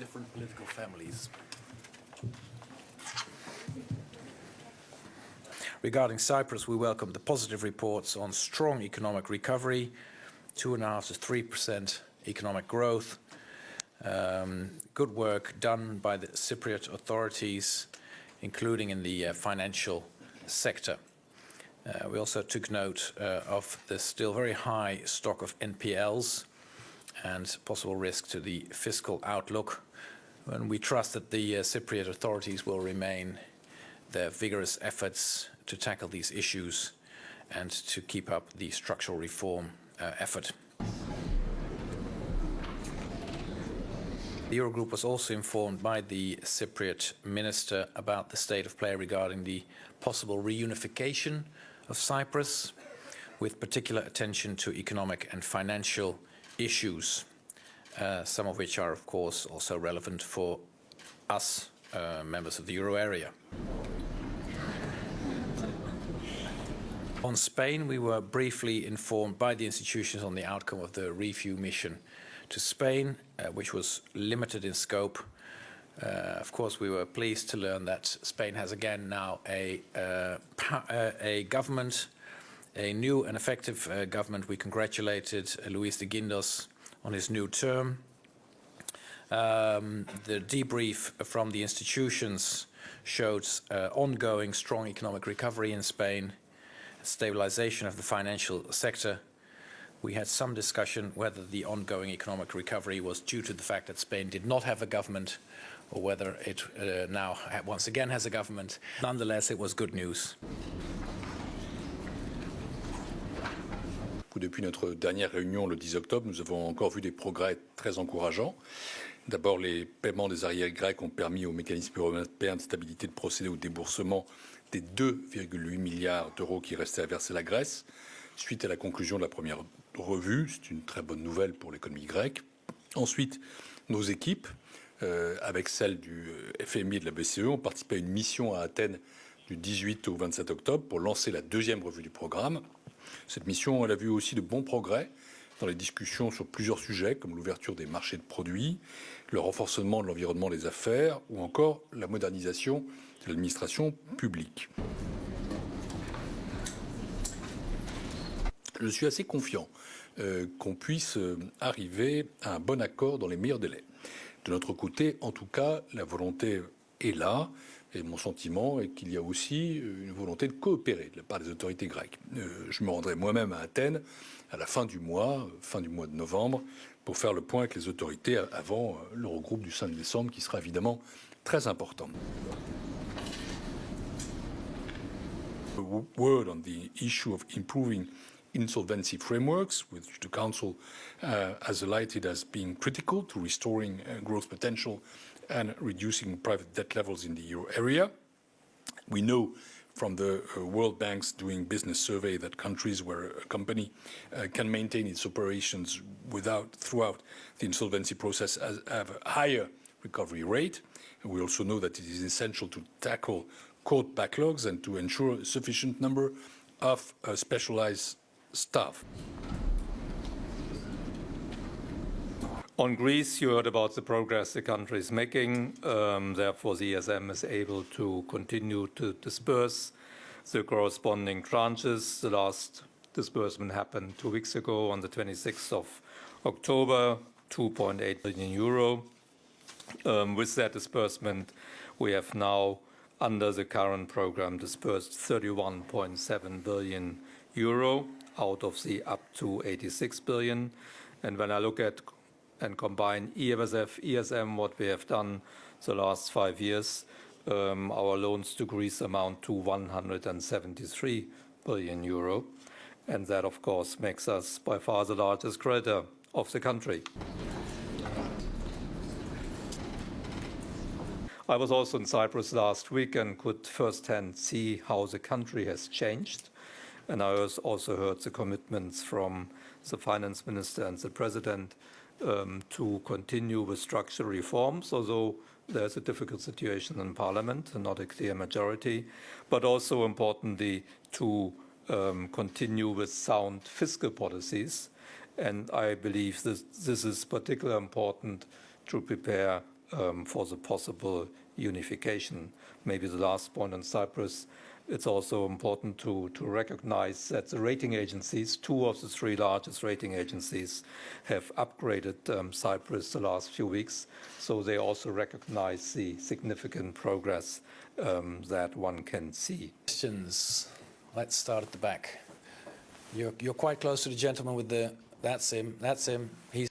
different political families. Regarding Cyprus, we welcome the positive reports on strong economic recovery, 2.5% to 3% economic growth, good work done by the Cypriot authorities, including in the financial sector. We also took note of the still very high stock of NPLs and possible risk to the fiscal outlook, and we trust that the Cypriot authorities will remain their vigorous efforts to tackle these issues and to keep up the structural reform effort. The Eurogroup was also informed by the Cypriot minister about the state of play regarding the possible reunification of Cyprus, with particular attention to economic and financial issues, some of which are, of course, also relevant for us, members of the euro area. On Spain, we were briefly informed by the institutions on the outcome of the review mission to Spain, which was limited in scope. Of course, we were pleased to learn that Spain has again now a government, a new and effective government. We congratulated Luis de Guindos on his new term. The debrief from the institutions showed ongoing strong economic recovery in Spain, stabilization of the financial sector. We had some discussion whether the ongoing economic recovery was due to the fact that Spain did not have a government or whether it now once again has a government. Nonetheless, it was good news. Depuis notre dernière réunion le 10 octobre, nous avons encore vu des progrès très encourageants. D'abord, les paiements des arriérés grecs ont permis au mécanisme européen de stabilité de procéder au déboursement des 2,8 milliards d'euros qui restaient à verser la Grèce, suite à la conclusion de la première revue. C'est une très bonne nouvelle pour l'économie grecque. Ensuite, nos équipes, avec celles du FMI et de la BCE, ont participé à une mission à Athènes du 18 au 27 octobre pour lancer la deuxième revue du programme. Cette mission, elle a vu aussi de bons progrès dans les discussions sur plusieurs sujets, comme l'ouverture des marchés de produits, le renforcement de l'environnement des affaires ou encore la modernisation de l'administration publique. Je suis assez confiant qu'on puisse arriver à un bon accord dans les meilleurs délais. De notre côté, en tout cas, la volonté est là. Et mon sentiment est qu'il y a aussi une volonté de coopérer de la part des autorités grecques. Je me rendrai moi-même à Athènes à la fin du mois de novembre, pour faire le point avec les autorités avant l'Eurogroupe du 5 décembre, qui sera évidemment très important. A word on the issue of improving insolvency frameworks, which the Council has highlighted as being critical to restoring growth potential and reducing private debt levels in the euro area. We know from the World Bank's doing business survey that countries where a company can maintain its operations throughout the insolvency process have a higher recovery rate. And we also know that it is essential to tackle court backlogs and to ensure a sufficient number of specialized staff. On Greece, you heard about the progress the country is making. Therefore, the ESM is able to continue to disperse the corresponding tranches. The last disbursement happened 2 weeks ago on the 26th of October, 2.8 billion euro. With that disbursement, we have now, under the current program, dispersed 31.7 billion euro out of the up to 86 billion. And when I look at and combine EFSF, ESM, what we have done the last 5 years, our loans to Greece amount to 173 billion euro. And that, of course, makes us by far the largest creditor of the country. I was also in Cyprus last week and could firsthand see how the country has changed. And I also heard the commitments from the finance minister and the president to continue with structural reforms, although there's a difficult situation in Parliament and not a clear majority, but also importantly to continue with sound fiscal policies. And I believe this is particularly important to prepare for the possible unification. Maybe the last point on Cyprus, it's also important to recognize that the rating agencies, 2 of the 3 largest rating agencies, have upgraded Cyprus the last few weeks. So they also recognize the significant progress that one can see. Questions? Let's start at the back. You're quite close to the gentleman with the... That's him. He's